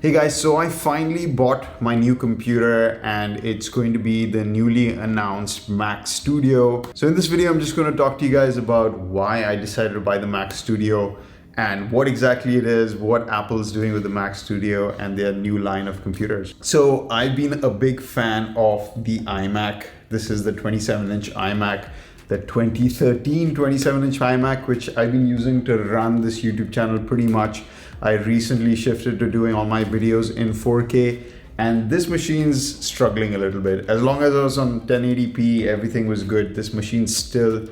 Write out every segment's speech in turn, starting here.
Hey guys, so I finally bought my new computer and it's going to be the newly announced Mac Studio. So in this video, I'm just going to talk to you guys about why I decided to buy the Mac Studio and what exactly it is, what Apple's doing with the Mac Studio and their new line of computers. So I've been a big fan of the iMac. This is the 27-inch iMac, the 2013 27-inch iMac, which I've been using to run this YouTube channel pretty much. I recently shifted to doing all my videos in 4K and this machine's struggling a little bit. As long as I was on 1080p, everything was good. This machine's still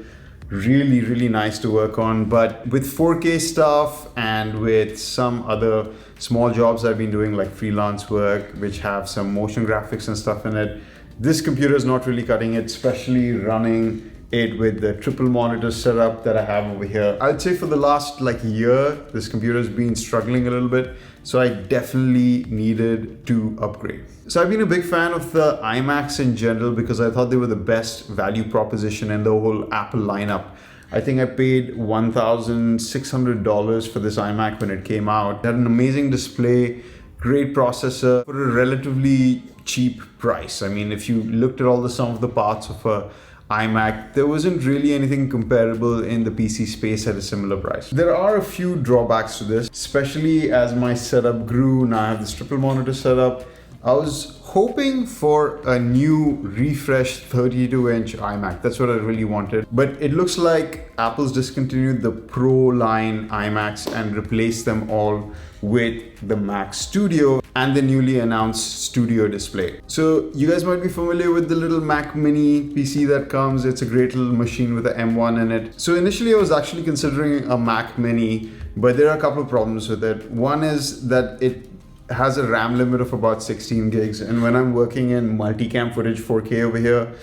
really nice to work on, but with 4K stuff and with some other small jobs I've been doing like freelance work, which have some motion graphics and stuff in it, this computer is not really cutting it, especially running it with the triple monitor setup that I have over here. I'd say for the last year, this computer has been struggling a little bit. So I definitely needed to upgrade. So I've been a big fan of the iMacs in general because I thought they were the best value proposition in the whole Apple lineup. I think I paid $1,600 for this iMac when it came out. It had an amazing display, great processor for a relatively cheap price. I mean, if you looked at all the sum of the parts of a iMac, there wasn't really anything comparable in the PC space at a similar price. There are a few drawbacks to this, especially as my setup grew. Now I have this triple monitor setup. I was hoping for a new refreshed 32-inch iMac. That's what I really wanted. But it looks like Apple's discontinued the Pro line iMacs and replaced them all with the Mac Studio and the newly announced Studio display. So you guys might be familiar with the little Mac Mini PC that comes. It's a great little machine with an M1 in it. So initially I was actually considering a Mac Mini, but there are a couple of problems with it. One is that it has a RAM limit of about 16 gigs. And when I'm working in multicam footage 4K over here,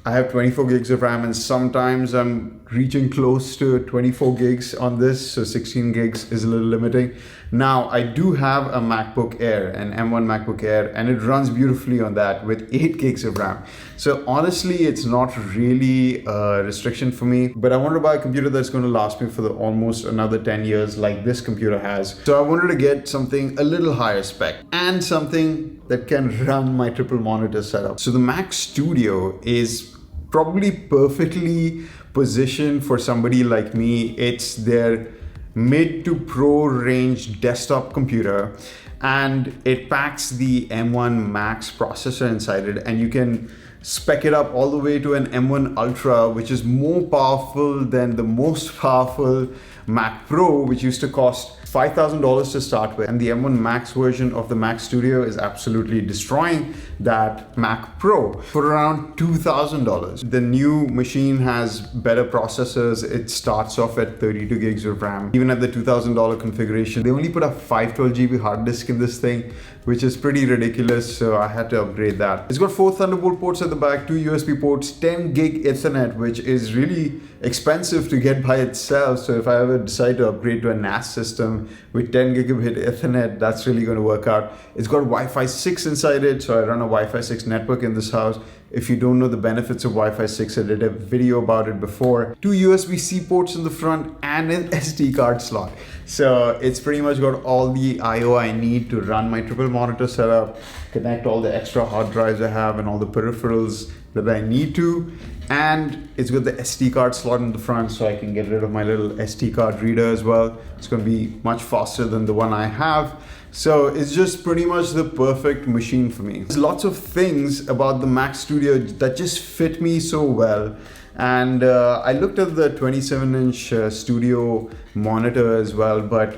I have 24 gigs of RAM and sometimes I'm reaching close to 24 gigs on this. So 16 gigs is a little limiting. Now I do have a MacBook Air, an M1 MacBook Air, and it runs beautifully on that with 8 gigs of RAM. So honestly, it's not really a restriction for me, but I wanted to buy a computer that's going to last me for almost another 10 years like this computer has. So I wanted to get something a little higher spec and something that can run my triple monitor setup. So the Mac Studio is probably perfectly positioned for somebody like me. It's their mid to pro range desktop computer and it packs the M1 Max processor inside it, and you can spec it up all the way to an M1 Ultra, which is more powerful than the most powerful Mac Pro, which used to cost $5,000 to start with, and the M1 Max version of the Mac Studio is absolutely destroying that Mac Pro for around $2,000. The new machine has better processors. It starts off at 32 gigs of RAM. Even at the $2,000 configuration, they only put a 512GB hard disk in this thing, which is pretty ridiculous, so I had to upgrade that. It's got 4 Thunderbolt ports at the back, 2 USB ports, 10 gig Ethernet, which is really expensive to get by itself. So if I ever decide to upgrade to a NAS system with 10 gigabit Ethernet, that's really going to work out. It's got Wi-Fi 6 inside it, so I run a Wi-Fi 6 network in this house. If you don't know the benefits of Wi-Fi 6, I did a video about it before. 2 USB-C ports in the front and an SD card slot. So it's pretty much got all the I/O I need to run my triple monitor setup, connect all the extra hard drives I have and all the peripherals that I need to. And it's got the SD card slot in the front, so I can get rid of my little SD card reader as well. It's going to be much faster than the one I have. So it's just pretty much the perfect machine for me. There's lots of things about the Mac Studio that just fit me so well. And I looked at the 27-inch Studio monitor as well, but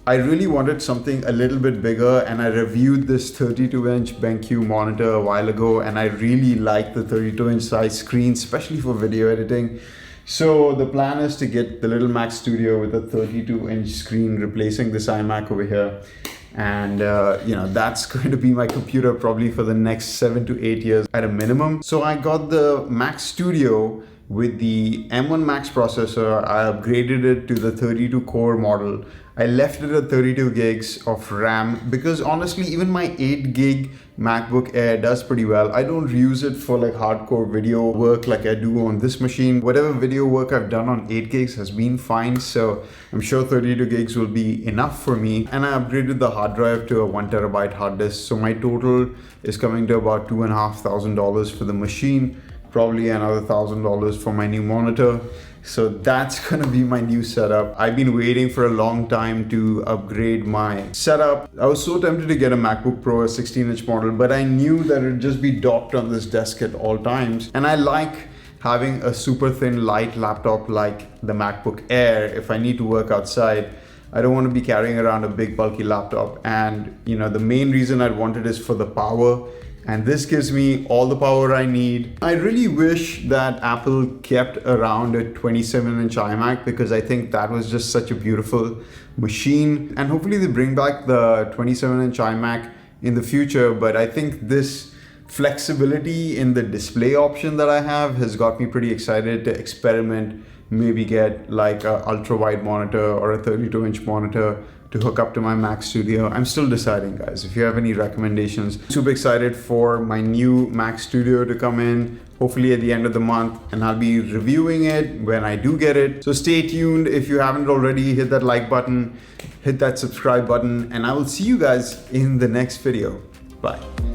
I really wanted something a little bit bigger, and I reviewed this 32-inch BenQ monitor a while ago, and I really like the 32-inch size screen, especially for video editing. So the plan is to get the little Mac Studio with a 32-inch screen, replacing this iMac over here. And that's going to be my computer probably for the next 7 to 8 years at a minimum. So I got the Mac Studio with the M1 Max processor. I upgraded it to the 32 core model. I left it at 32 gigs of RAM because honestly, even my 8 gig MacBook Air does pretty well. I don't use it for like hardcore video work like I do on this machine. Whatever video work I've done on 8 gigs has been fine, so I'm sure 32 gigs will be enough for me. And I upgraded the hard drive to a 1 terabyte hard disk, so my total is coming to about $2,500 for the machine, probably another $1,000 for my new monitor. So that's gonna be my new setup. I've been waiting for a long time to upgrade my setup. I was so tempted to get a MacBook Pro, a 16-inch model, but I knew that it'd just be docked on this desk at all times. And I like having a super thin, light laptop like the MacBook Air if I need to work outside. I don't want to be carrying around a big bulky laptop. And you know, the main reason I'd want it is for the power. And this gives me all the power I need. I really wish that Apple kept around a 27-inch iMac because I think that was just such a beautiful machine. And hopefully they bring back the 27-inch iMac in the future. But I think this flexibility in the display option that I have has got me pretty excited to experiment, maybe get like an ultra-wide monitor or a 32-inch monitor to hook up to my Mac Studio. I'm still deciding, guys. If you have any recommendations, super excited for my new Mac Studio to come in, hopefully at the end of the month, and I'll be reviewing it when I do get it. So stay tuned. If you haven't already, hit that like button, hit that subscribe button, and I will see you guys in the next video. Bye.